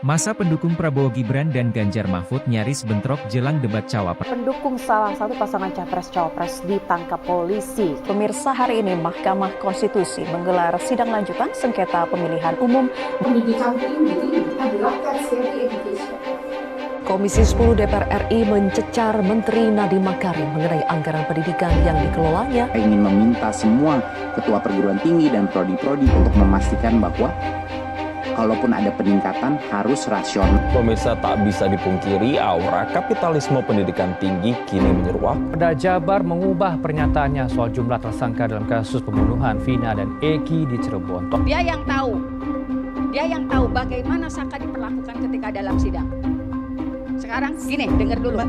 Masa pendukung Prabowo Gibran dan Ganjar Mahfud nyaris bentrok jelang debat cawapres. Pendukung salah satu pasangan capres-cawapres ditangkap polisi. Pemirsa, hari ini Mahkamah Konstitusi menggelar sidang lanjutan sengketa pemilihan umum. Pendidikan tinggi adalah tertiary education. Komisi 10 DPR RI mencecar Menteri Nadiem Makarim mengenai anggaran pendidikan yang dikelolanya. Ingin meminta semua ketua perguruan tinggi dan prodi-prodi untuk memastikan bahwa kalaupun ada peningkatan harus rasional. Pemirsa, tak bisa dipungkiri aura kapitalisme pendidikan tinggi kini menyeruak. Polda Jabar mengubah pernyataannya soal jumlah tersangka dalam kasus pembunuhan Vina dan Eki di Cirebon. Dia yang tahu bagaimana Saka diperlakukan ketika dalam sidang. Sekarang gini, dengar dulu.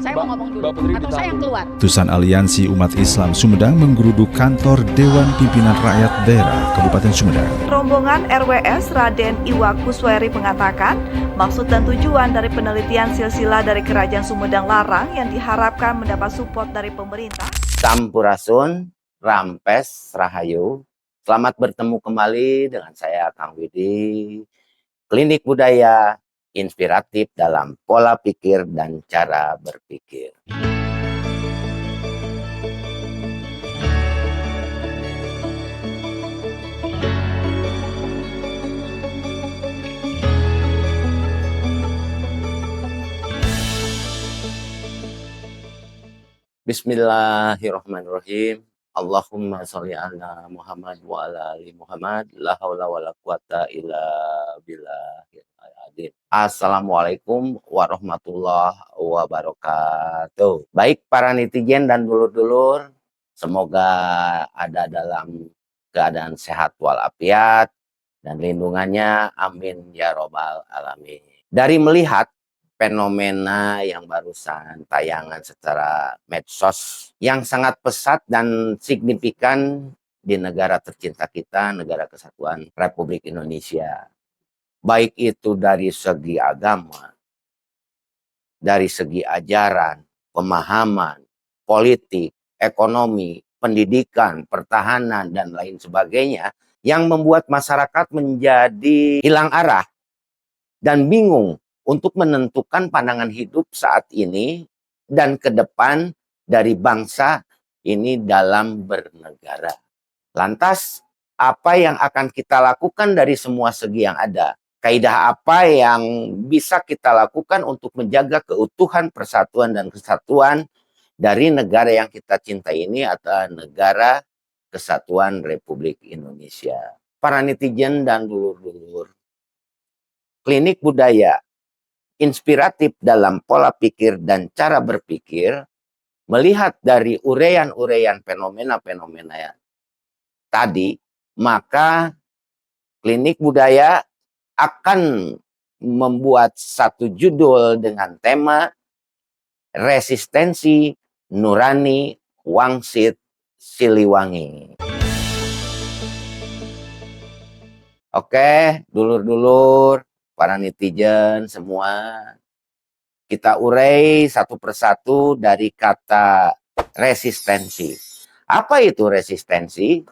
Saya mau ngomong dulu. Atau saya yang keluar. Ratusan Aliansi Umat Islam Sumedang menggeruduk kantor Dewan Pimpinan Rakyat Daerah Kabupaten Sumedang. Rombongan RWS Raden Iwa Kusweri mengatakan, maksud dan tujuan dari penelitian silsilah dari Kerajaan Sumedang Larang yang diharapkan mendapat support dari pemerintah. Sampurasun, Rampes, Rahayu. Selamat bertemu kembali dengan saya Kang Widi. Klinik Budaya inspiratif dalam pola pikir dan cara berpikir. Bismillahirrahmanirrahim. Allahumma sholli ala Muhammad wa ala ali Muhammad. La haula wa la quwata illa billahil azim. Assalamualaikum warahmatullahi wabarakatuh. Baik para netizen dan dulur-dulur, semoga ada dalam keadaan sehat walafiat dan lindungannya, amin ya robbal alamin. Dari melihat fenomena yang barusan tayangan secara medsos yang sangat pesat dan signifikan di negara tercinta kita, negara kesatuan Republik Indonesia. Baik itu dari segi agama, dari segi ajaran, pemahaman, politik, ekonomi, pendidikan, pertahanan, dan lain sebagainya, yang membuat masyarakat menjadi hilang arah dan bingung untuk menentukan pandangan hidup saat ini dan ke depan dari bangsa ini dalam bernegara. Lantas, apa yang akan kita lakukan dari semua segi yang ada? Kaidah apa yang bisa kita lakukan untuk menjaga keutuhan, persatuan, dan kesatuan dari negara yang kita cintai ini atau negara kesatuan Republik Indonesia? Para netizen dan dulur-dulur, Klinik Budaya inspiratif dalam pola pikir dan cara berpikir, melihat dari uraian-uraian fenomena-fenomena tadi, maka Klinik Budaya akan membuat satu judul dengan tema Resistensi Nurani Wangsit Siliwangi. Oke, dulur-dulur, para netizen semua, kita urai satu persatu dari kata resistensi. Apa itu resistensi?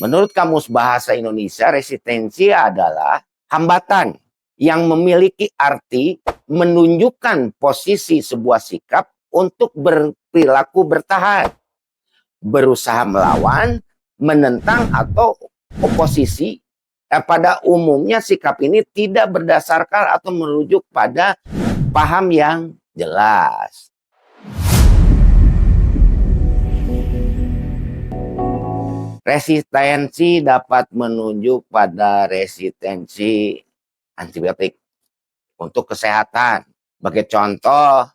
Menurut Kamus Bahasa Indonesia, resistensi adalah hambatan yang memiliki arti menunjukkan posisi sebuah sikap untuk berperilaku bertahan, berusaha melawan, menentang, atau oposisi. Pada umumnya sikap ini tidak berdasarkan atau merujuk pada paham yang jelas. Resistensi dapat menunjuk pada resistensi antibiotik untuk kesehatan. Sebagai contoh,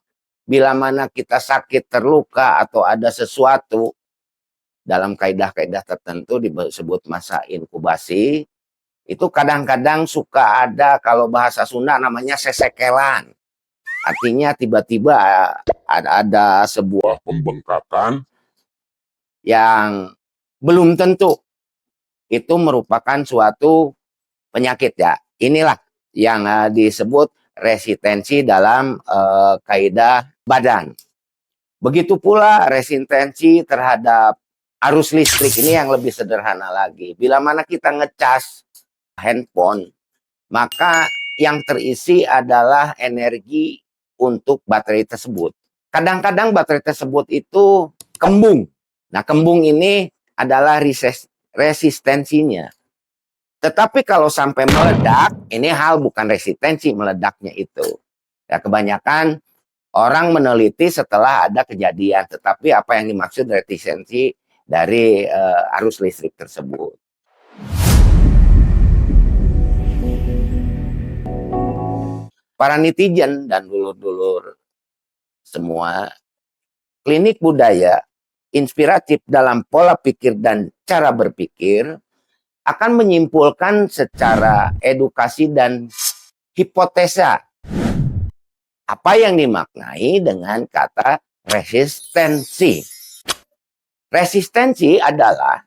bila mana kita sakit, terluka, atau ada sesuatu, dalam kaidah-kaidah tertentu disebut masa inkubasi, itu kadang-kadang suka ada, kalau bahasa Sunda namanya sesekelan. Artinya tiba-tiba ada sebuah pembengkakan yang belum tentu itu merupakan suatu penyakit ya. Inilah yang disebut resistensi dalam kaidah badan. Begitu pula resistensi terhadap arus listrik, ini yang lebih sederhana lagi. Bila mana kita ngecas handphone, maka yang terisi adalah energi untuk baterai tersebut. Kadang-kadang baterai tersebut itu kembung. Nah, kembung ini adalah resistensinya. Tetapi kalau sampai meledak, ini hal bukan resistensi meledaknya itu. Ya, kebanyakan orang meneliti setelah ada kejadian. Tetapi apa yang dimaksud resistensi dari arus listrik tersebut. Para netizen dan dulur-dulur semua, klinik budaya inspiratif dalam pola pikir dan cara berpikir akan menyimpulkan secara edukasi dan hipotesa apa yang dimaknai dengan kata resistensi. Resistensi adalah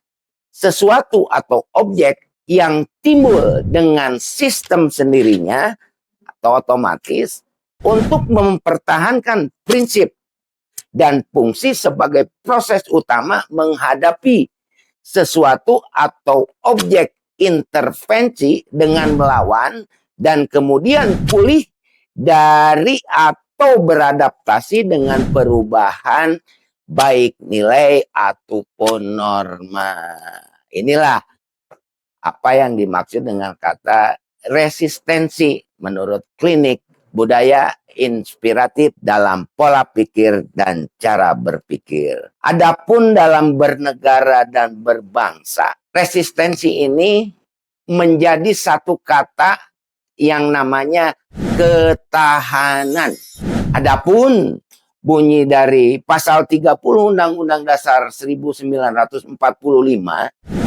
sesuatu atau objek yang timbul dengan sistem sendirinya atau otomatis untuk mempertahankan prinsip dan fungsi sebagai proses utama menghadapi sesuatu atau objek intervensi dengan melawan dan kemudian pulih dari atau beradaptasi dengan perubahan baik nilai ataupun norma. Inilah apa yang dimaksud dengan kata resistensi menurut klinik budaya inspiratif dalam pola pikir dan cara berpikir. Adapun dalam bernegara dan berbangsa, resistensi ini menjadi satu kata yang namanya ketahanan. Adapun bunyi dari pasal 30 Undang-Undang Dasar 1945,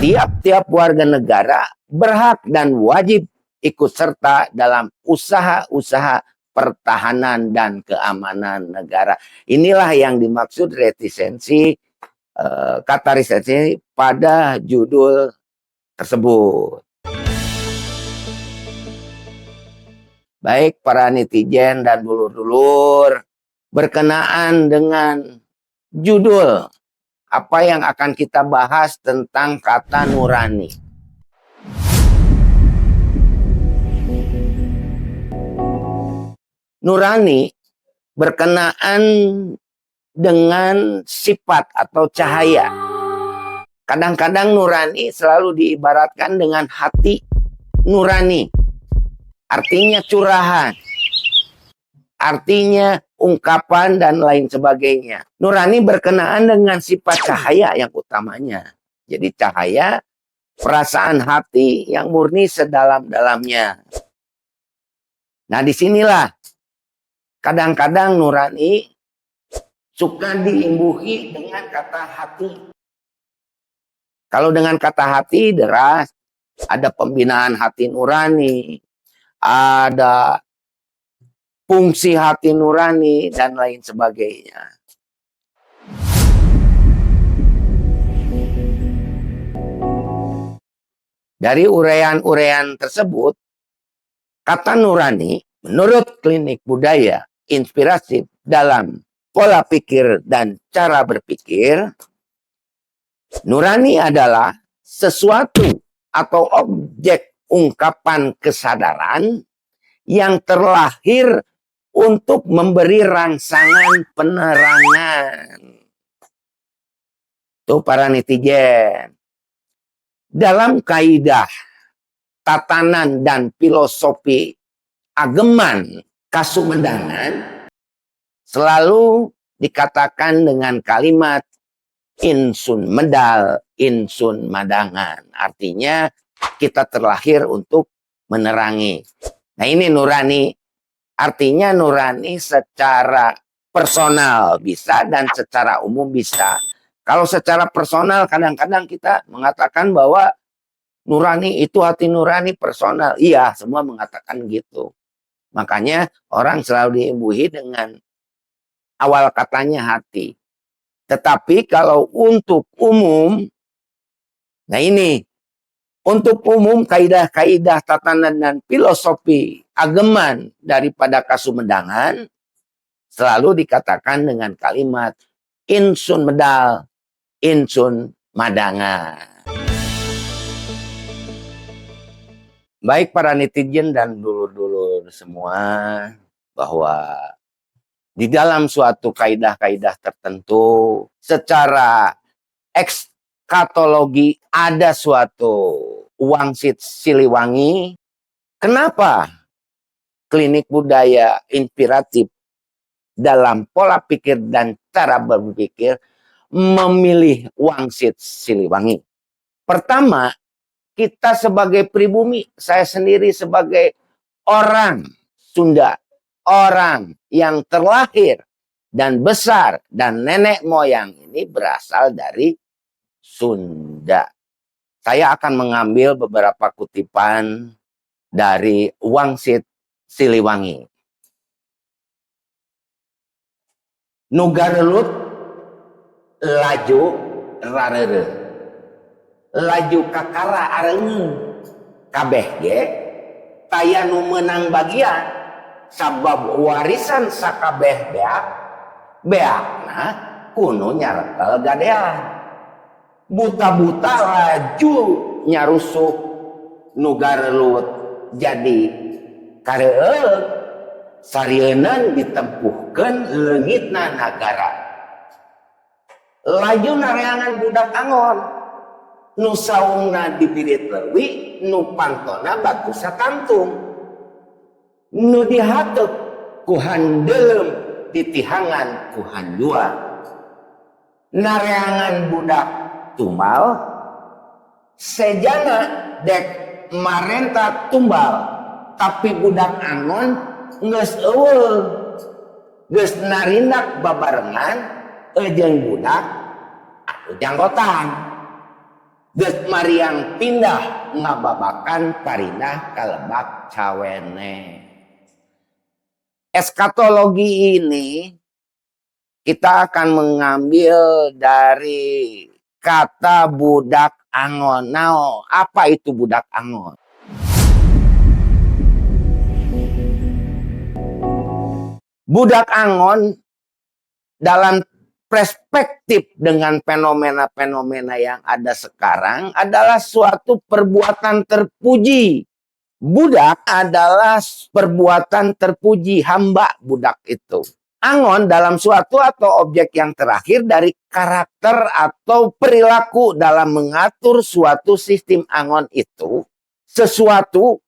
tiap-tiap warga negara berhak dan wajib ikut serta dalam usaha-usaha pertahanan dan keamanan negara. Inilah yang dimaksud resistensi, kata resistensi pada judul tersebut. Baik para netizen dan dulur-dulur, berkenaan dengan judul apa yang akan kita bahas tentang kata nurani. Nurani berkenaan dengan sifat atau cahaya. Kadang-kadang nurani selalu diibaratkan dengan hati nurani. Artinya curahan. Artinya ungkapan dan lain sebagainya. Nurani berkenaan dengan sifat cahaya yang utamanya. Jadi cahaya, perasaan hati yang murni sedalam-dalamnya. Nah, disinilah kadang-kadang nurani suka diimbuhi dengan kata hati. Kalau dengan kata hati deras, ada pembinaan hati nurani, ada fungsi hati nurani, dan lain sebagainya. Dari uraian-uraian tersebut, kata nurani menurut klinik budaya inspiratif dalam pola pikir dan cara berpikir, nurani adalah sesuatu atau objek ungkapan kesadaran yang terlahir untuk memberi rangsangan penerangan. Tuh para netizen. Dalam kaidah tatanan dan filosofi ageman Kasumendangan selalu dikatakan dengan kalimat insun medal, insun madangan. Artinya kita terlahir untuk menerangi. Nah, ini nurani. Artinya nurani secara personal bisa dan secara umum bisa. Kalau secara personal kadang-kadang kita mengatakan bahwa nurani itu hati nurani personal. Iya, semua mengatakan gitu. Makanya orang selalu diimbuhi dengan awal katanya hati. Tetapi kalau untuk umum, nah ini, untuk umum kaidah-kaidah tatanan dan filosofi ageman daripada Kasumendangan selalu dikatakan dengan kalimat insun medal, insun madangan. Baik para netizen dan dulur-dulur semua, bahwa di dalam suatu kaidah-kaidah tertentu secara ekskatologi ada suatu wangsit Siliwangi. Kenapa klinik budaya inspiratif dalam pola pikir dan cara berpikir memilih wangsit Siliwangi? Pertama, kita sebagai pribumi, saya sendiri sebagai orang Sunda, orang yang terlahir dan besar dan nenek moyang ini berasal dari Sunda. Saya akan mengambil beberapa kutipan dari wangsit Siliwangi. Nugarelut laju rarere. Laju kakara areng kabeh ge taya nu menang bagian sabab warisan sakabeh beakna kuno nyarekel gadean. Buta-buta laju nyarusuh nugarelut jadi kareeug sarieun ditempuhkeun leungitna nagara. Laju nareangan budak angon nu saungna dibirit leuwih, nu pantona batu sakantung, nu dihateup ku handeulem titihangan ku handua. Nareangan budak tumbal sejana dek marenta tumbal, tapi budak angon geus eueuh, geus narindak babarengan jeung budak anu janggotan. Geus mariang pindah ngababakan parindah ka Lebak Cawene. Eskatologi ini kita akan mengambil dari kata budak angon. Nah, apa itu budak angon? Budak angon dalam perspektif dengan fenomena-fenomena yang ada sekarang adalah suatu perbuatan terpuji. Budak adalah perbuatan terpuji, hamba budak itu. Angon dalam suatu atau objek yang terakhir dari karakter atau perilaku dalam mengatur suatu sistem angon itu. Sesuatu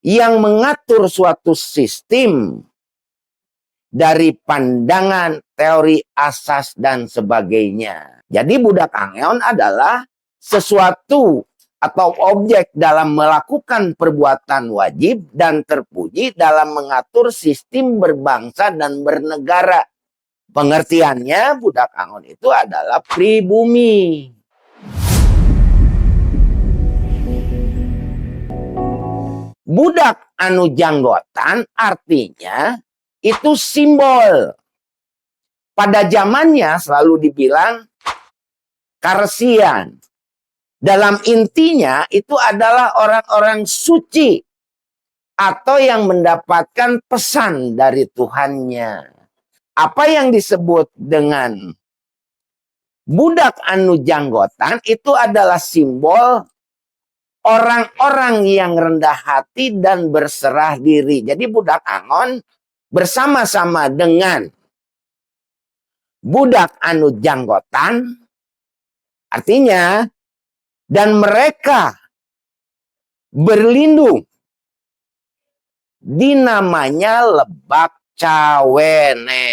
yang mengatur suatu sistem dari pandangan, teori, asas, dan sebagainya. Jadi budak angon adalah sesuatu atau objek dalam melakukan perbuatan wajib dan terpuji dalam mengatur sistem berbangsa dan bernegara. Pengertiannya budak angon itu adalah pribumi. Budak anu janggotan artinya itu simbol. Pada zamannya selalu dibilang karesian. Dalam intinya itu adalah orang-orang suci atau yang mendapatkan pesan dari Tuhannya. Apa yang disebut dengan budak anu janggotan itu adalah simbol orang-orang yang rendah hati dan berserah diri. Jadi budak angon bersama-sama dengan budak anu janggotan artinya dan mereka berlindung di namanya Lebak Cawene.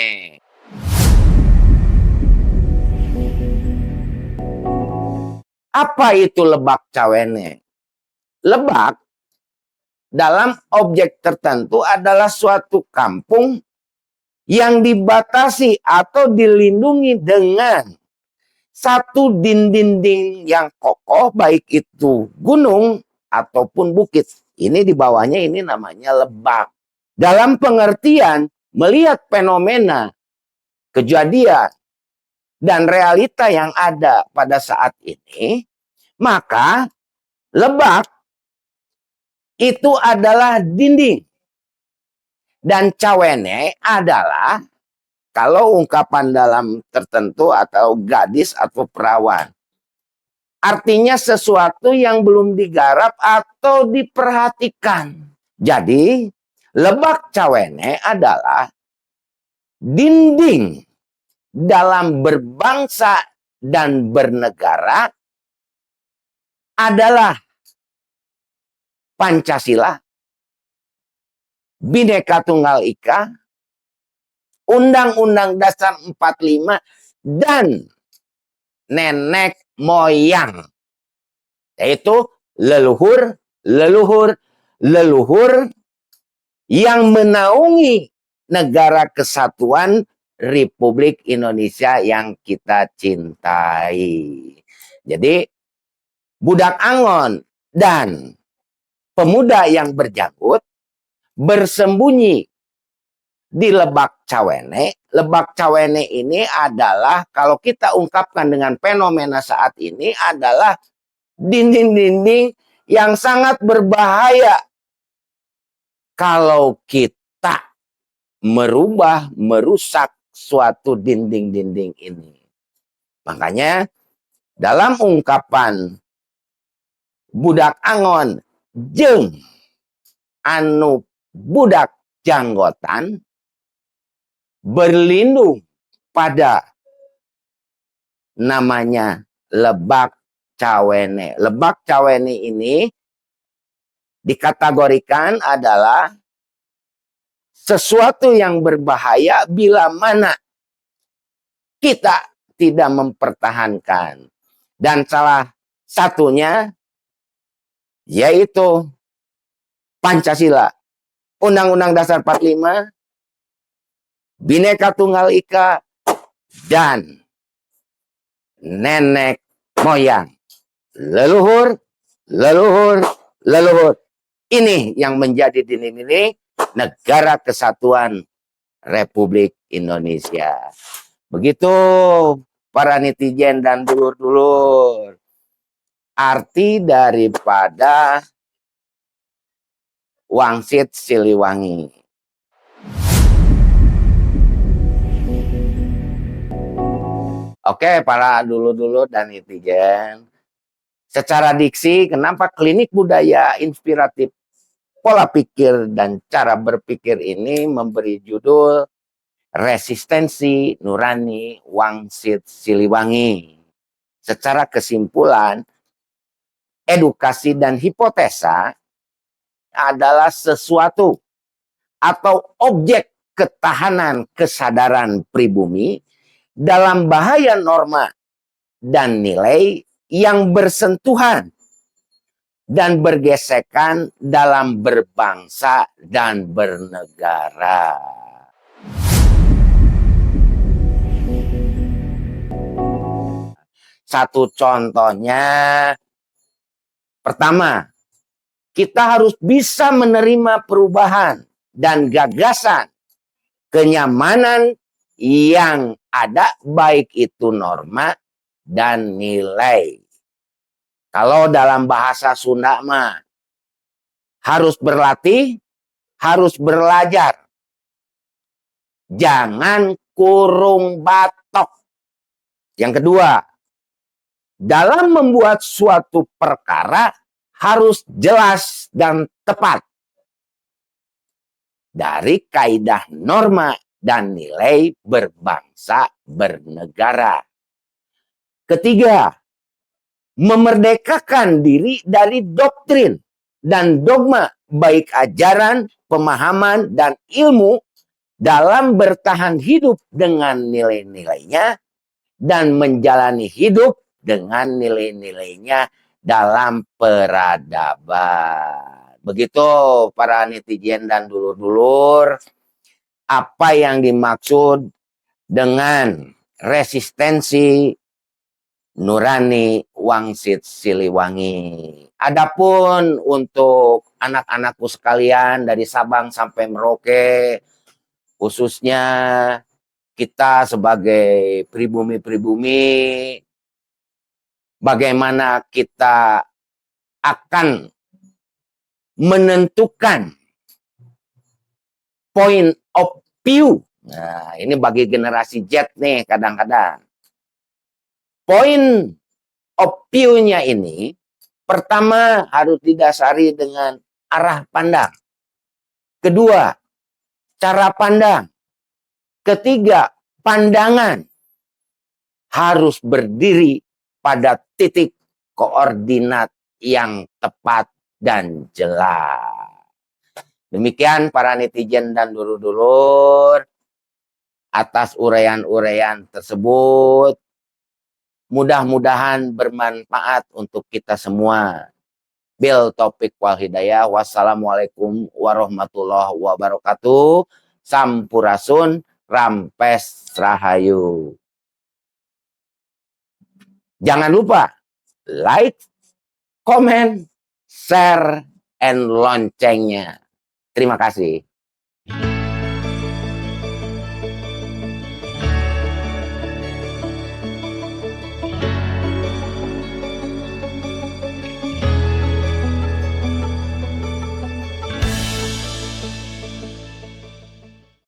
Apa itu Lebak Cawene? Lebak dalam objek tertentu adalah suatu kampung yang dibatasi atau dilindungi dengan satu dinding yang kokoh, baik itu gunung ataupun bukit. Ini di bawahnya ini namanya lebak. Dalam pengertian melihat fenomena, kejadian, dan realita yang ada pada saat ini, maka lebak itu adalah dinding. Dan cawene adalah, kalau ungkapan dalam tertentu atau gadis atau perawan, Artinya sesuatu yang belum digarap atau diperhatikan. Jadi, Lebak Cawene adalah dinding dalam berbangsa dan bernegara adalah Pancasila, Bhinneka Tunggal Ika, Undang-Undang Dasar 45, dan nenek moyang. Yaitu leluhur yang menaungi negara kesatuan Republik Indonesia yang kita cintai. Jadi, budak Angon dan pemuda yang berjanggut bersembunyi di Lebak Cawene. Lebak Cawene ini adalah, kalau kita ungkapkan dengan fenomena saat ini, adalah dinding-dinding yang sangat berbahaya kalau kita merusak suatu dinding-dinding ini. Makanya dalam ungkapan budak Angon jeung anu budak janggotan berlindung pada namanya Lebak Cawene. Lebak Cawene ini dikategorikan adalah sesuatu yang berbahaya bila mana kita tidak mempertahankan. Dan salah satunya yaitu Pancasila, Undang-Undang Dasar 45, Bhinneka Tunggal Ika, dan nenek moyang. Leluhur. Ini yang menjadi dinding-dinding negara kesatuan Republik Indonesia. Begitu para netizen dan dulur-dulur. Arti daripada Wangsit Siliwangi. Oke, para dulur-dulur dan netizen. Secara diksi, kenapa Klinik Budaya Inspiratif Pola Pikir dan Cara Berpikir ini memberi judul Resistensi Nurani Wangsit Siliwangi. Secara kesimpulan, edukasi dan hipotesa adalah sesuatu atau objek ketahanan kesadaran pribumi dalam bahaya norma dan nilai yang bersentuhan dan bergesekan dalam berbangsa dan bernegara. Satu contohnya, pertama, kita harus bisa menerima perubahan dan gagasan, kenyamanan yang ada, baik itu norma dan nilai. Kalau dalam bahasa Sunda mah harus berlatih, harus belajar. Jangan kurung batok. Yang kedua, dalam membuat suatu perkara harus jelas dan tepat. Dari kaidah norma dan nilai berbangsa bernegara. Ketiga, memerdekakan diri dari doktrin dan dogma, baik ajaran, pemahaman, dan ilmu dalam bertahan hidup dengan nilai-nilainya dan menjalani hidup dengan nilai-nilainya dalam peradaban. Begitu para netizen dan dulur-dulur, apa yang dimaksud dengan resistensi Nurani Wangsit Siliwangi. Adapun untuk anak-anakku sekalian dari Sabang sampai Merauke, khususnya kita sebagai pribumi-pribumi, bagaimana kita akan menentukan point of view. Nah, ini bagi generasi Z nih kadang-kadang. Poin Opionya ini pertama harus didasari dengan arah pandang. Kedua, cara pandang. Ketiga, pandangan harus berdiri pada titik koordinat yang tepat dan jelas. Demikian para netizen dan dulur-dulur, atas uraian-uraian tersebut, mudah-mudahan bermanfaat untuk kita semua. Bil taufiq wal hidayah. Wassalamualaikum warahmatullahi wabarakatuh. Sampurasun, rampes rahayu. Jangan lupa like, comment, share, and loncengnya. Terima kasih.